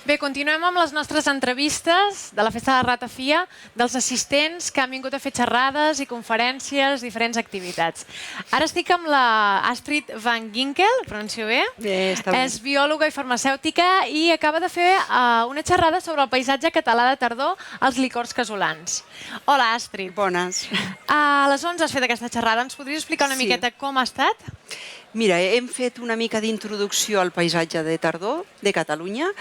Bé, continuem amb les nostres entrevistes de la Festa de la Ratafia, dels assistents que han vingut a fer xerrades i conferències, diferents activitats. Ara estic amb la Astrid van Ginkel, pronuncio bé? Bé, està bé. És biòloga i farmacèutica i acaba de fer una xerrada sobre el paisatge català de tardor als licors casolans. Hola, Astrid. Bones. A les 11 has fet aquesta xerrada. Ens podries explicar una miqueta com ha estat? Mira, hem fet una mica d'introducció al paisatge de tardor de Catalunya,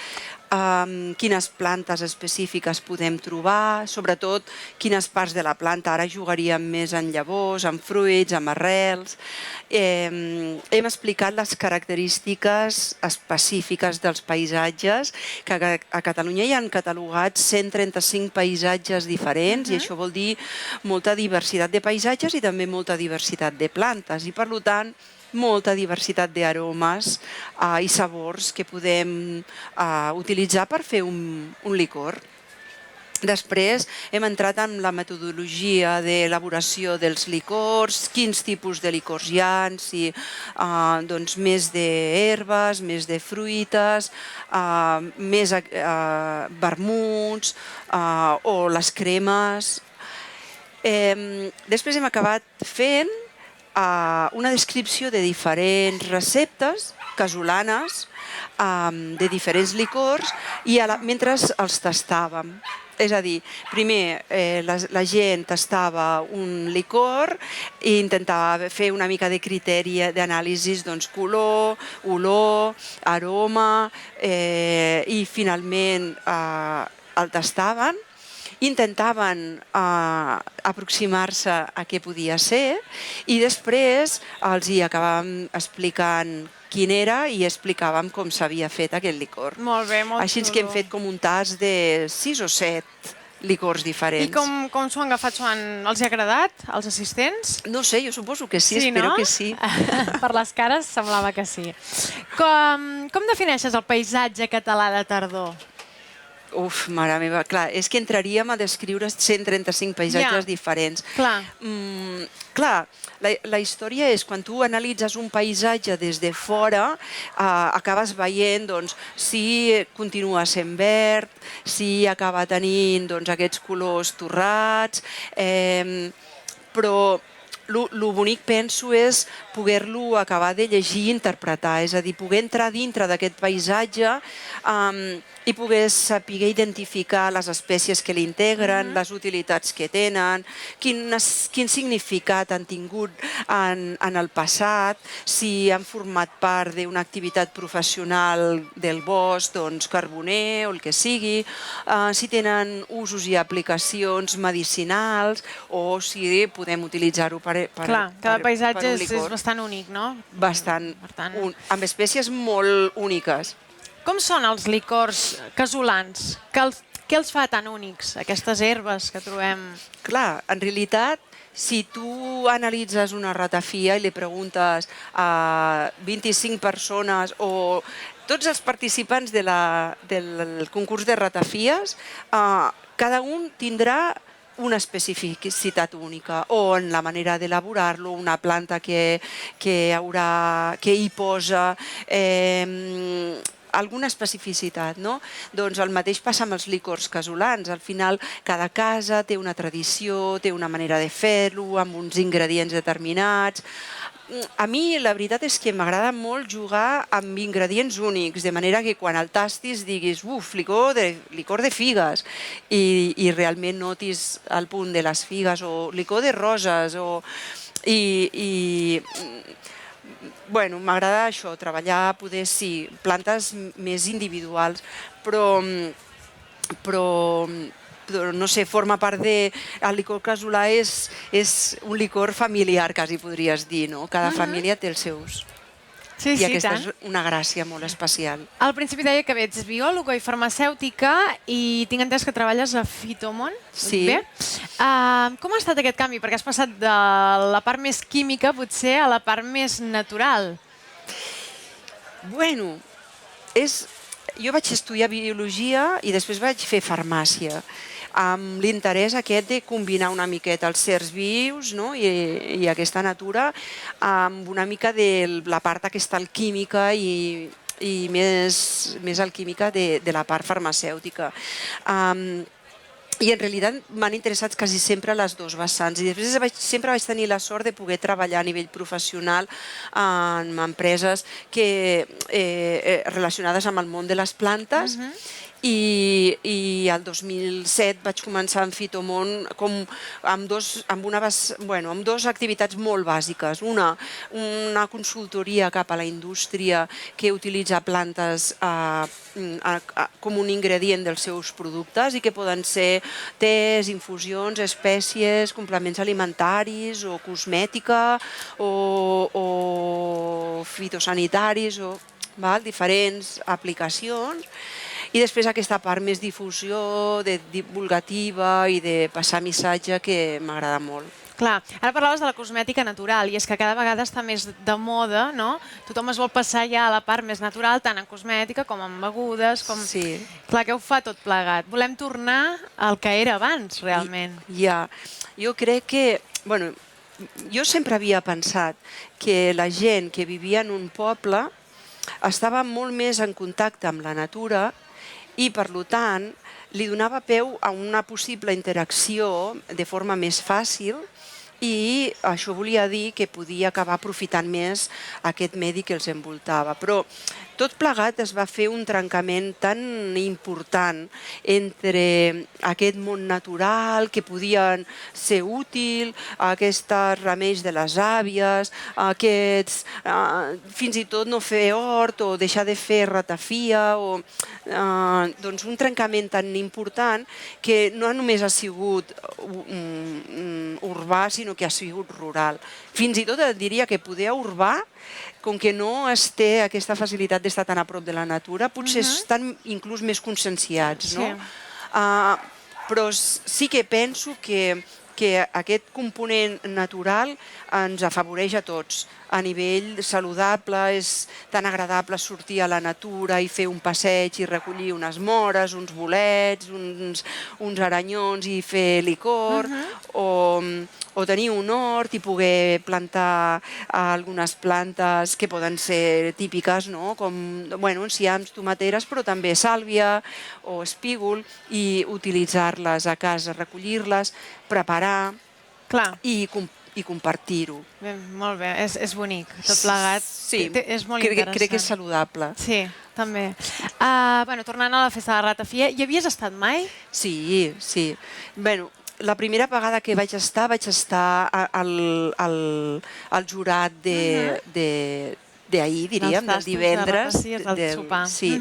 quines plantes específiques podem trobar, sobretot quines parts de la planta. Ara jugaríem més en llavors, en fruits, en arrels. Hem explicat les característiques específiques dels paisatges, que a Catalunya hi han catalogats 135 paisatges diferents, i això vol dir molta diversitat de paisatges i també molta diversitat de plantes, i per tant molta diversitat d'aromes i sabors que podem utilitzar per fer un licor. Després hem entrat en la metodologia d'elaboració dels licors, quins tipus de licors hi ha, si més d'herbes, més de fruites, més vermuts o les cremes. Després hem acabat fent una descripció de diferents receptes casolanes de diferents licors mentre els tastàvem. És a dir, primer la gent tastava un licor i intentava fer una mica de criteri d'anàlisi, doncs color, olor, aroma, i finalment el tastaven, intentaven aproximar-se a què podia ser i després els hi acabàvem explicant quin era i explicàvem com s'havia fet aquest licor. Molt bé, molt xulo. Així que hem fet com un tast de 6 o 7 licors diferents. I com s'ho han agafat? Els ha agradat, als assistents? No sé, jo suposo que sí, espero que sí. Per les cares semblava que sí. Com defineixes el paisatge català de tardor? Uf, mare meva, clar, és que entraríem a descriure 135 paisatges diferents. Clar, la història és, quan tu analitzes un paisatge des de fora, acabes veient si continua sent verd, si acaba tenint aquests colors torrats, però el bonic, penso, és poder-lo acabar de llegir i interpretar, és a dir, poder entrar dintre d'aquest paisatge i poder saber identificar les espècies que l'integren, les utilitats que tenen, quin significat han tingut en el passat, si han format part d'una activitat professional del bosc, carboner o el que sigui, si tenen usos i aplicacions medicinals o si podem utilitzar-ho per un licor. Clar, cada paisatge és bastant únic, no? Bastant, amb espècies molt úniques. Com són els licors casolans? Què els fa tan únics, aquestes herbes que trobem? Clar, en realitat, si tu analitzes una ratafia i li preguntes a 25 persones o tots els participants del concurs de ratafies, cada un tindrà una especificitat única, o en la manera d'elaborar-lo, una planta que hi posa, alguna especificitat, no? Doncs el mateix passa amb els licors casolans. Al final, cada casa té una tradició, té una manera de fer-lo, amb uns ingredients determinats. A mi la veritat és que m'agrada molt jugar amb ingredients únics, de manera que quan el tastis diguis licor de figues, i realment notis el punt de les figues, o licor de roses, Bueno, m'agrada això, treballar, poder, sí, plantes més individuals, però no sé, forma part de... El licor casolà és un licor familiar, quasi podries dir, no? Cada família té els seus. Sí, i aquesta és una gràcia molt especial. Al principi deia que ets biòloga i farmacèutica i tinc entès que treballes a Fitomon. Sí. Bé. Com ha estat aquest canvi? Perquè has passat de la part més química, potser, a la part més natural. Bueno, jo vaig estudiar biologia i després vaig fer farmàcia, amb l'interès aquest de combinar una miqueta els certs vius i aquesta natura amb una mica de la part aquesta alquímica i més alquímica de la part farmacèutica. I en realitat m'han interessat quasi sempre les dues vessants i després sempre vaig tenir la sort de poder treballar a nivell professional en empreses relacionades amb el món de les plantes i el 2007 vaig començar en Fitomont amb dues activitats molt bàsiques. Una consultoria cap a la indústria que utilitza plantes com un ingredient dels seus productes i que poden ser tés, infusions, espècies, complements alimentaris o cosmètica o fitosanitaris o diferents aplicacions. I després aquesta part més difusió, divulgativa i de passar missatge que m'agrada molt. Clar, ara parlaves de la cosmètica natural i és que cada vegada està més de moda, no? Tothom es vol passar ja a la part més natural, tant en cosmètica com en begudes, com... Sí. Clar, què ho fa tot plegat? Volem tornar al que era abans, realment. Ja, jo crec que... Bueno, jo sempre havia pensat que la gent que vivia en un poble estava molt més en contacte amb la natura i, per tant, li donava peu a una possible interacció de forma més fàcil i això volia dir que podia acabar aprofitant més aquest medi que els envoltava. Però tot plegat es va fer un trencament tan important entre aquest món natural que podien ser útil, aquests remeis de les àvies, fins i tot no fer hort o deixar de fer ratafia, doncs un trencament tan important que no només ha sigut urbà, sinó que ha sigut rural. Fins i tot diria que poder urbà, com que no es té aquesta facilitat d'estar tan a prop de la natura, potser estan inclús més conscienciats, no? Però sí que penso que aquest component natural ens afavoreix a tots. A nivell saludable és tan agradable sortir a la natura i fer un passeig i recollir unes mores, uns bolets, uns aranyons i fer licor, o tenir un hort i poder plantar algunes plantes que poden ser típiques, com enciams, tomateres, però també sàlvia o espígol, i utilitzar-les a casa, recollir-les, preparar i compartir-ho. Molt bé, és bonic, tot plegat. Sí, és molt interessant. Crec que és saludable. Sí, també. Tornant a la festa de la ratafia, hi havies estat mai? Sí. La primera vegada que vaig estar al jurat d'ahir, diríem, del divendres. Del sopar. Sí.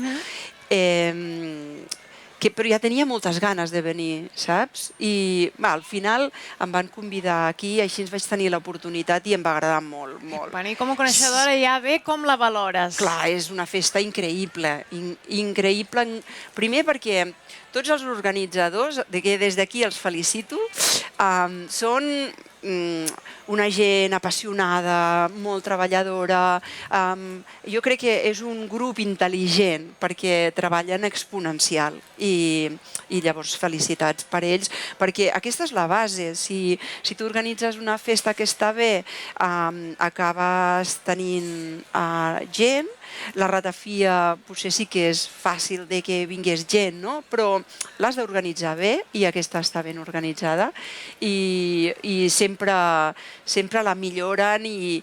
Però ja tenia moltes ganes de venir, saps? I al final em van convidar aquí, així ens vaig tenir l'oportunitat i em va agradar molt, molt. I com a coneixedora ja ve, com la valores? Clar, és una festa increïble, increïble. Primer perquè tots els organitzadors, que des d'aquí els felicito, són una gent apassionada, molt treballadora. Jo crec que és un grup intel·ligent perquè treballen exponencial i llavors felicitats per ells, perquè aquesta és la base. Si tu organitzes una festa que està bé, acabes tenint gent. La ratafia potser sí que és fàcil de que vingués gent, però l'has d'organitzar bé i aquesta està ben organitzada i sempre la milloren i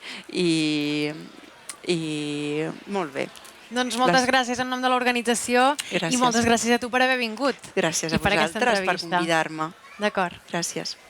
molt bé. Doncs moltes gràcies en nom de l'organització i moltes gràcies a tu per haver vingut. Gràcies a vosaltres per convidar-me. D'acord. Gràcies.